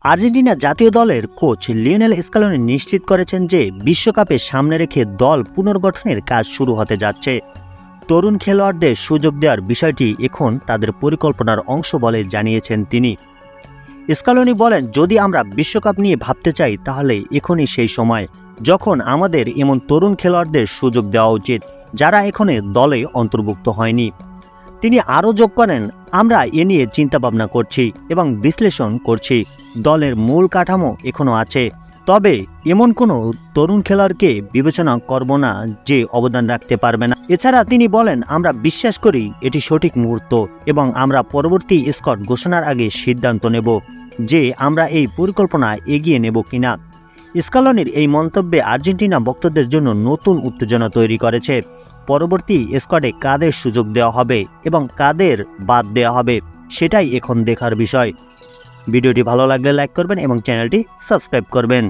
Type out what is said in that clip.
Argentina জাতীয় দলের coach Lionel Scaloni নিশ্চিত করেছেন যে বিশ্বকাপে সামনে রেখে দল পুনর্গঠনের কাজ শুরু হতে যাচ্ছে। তরুণ খেলোয়াড়দের সুযোগ দেওয়ার বিষয়টি এখন তাদের পরিকল্পনার অংশ বলে জানিয়েছেন তিনি। স্কালোনি বলেন, যদি আমরা বিশ্বকাপ নিয়ে ভাবতে চাই তাহলে এখনই সেই সময় যখন আমাদের এমন তরুণ খেলোয়াড়দের সুযোগ দেওয়া উচিত যারা এখনো দলে অন্তর্ভুক্ত হয়নি। তিনি আরও যোগ করেন, আমরা এ নিয়ে চিন্তাভাবনা করছি এবং বিশ্লেষণ করছি। দলের মূল কাঠামো এখনও আছে, তবে এমন কোনো তরুণ খেলোয়াড়কে বিবেচনা করব না যে অবদান রাখতে পারবে না। এছাড়া তিনি বলেন, আমরা বিশ্বাস করি এটি সঠিক মুহূর্ত এবং আমরা পরবর্তী স্কোয়াড ঘোষণার আগে সিদ্ধান্ত নেব যে আমরা এই পরিকল্পনা এগিয়ে নেব কিনা। স্কালোনির এই মন্তব্যে আর্জেন্টিনা ভক্তদের জন্য নতুন উত্তেজনা তৈরি করেছে। পরবর্তী স্কোয়াডে কাদের সুযোগ দেওয়া হবে এবং কাদের বাদ দেওয়া হবে সেটাই এখন দেখার বিষয়। ভিডিওটি ভালো লাগলে লাইক করবেন এবং চ্যানেলটি সাবস্ক্রাইব করবেন।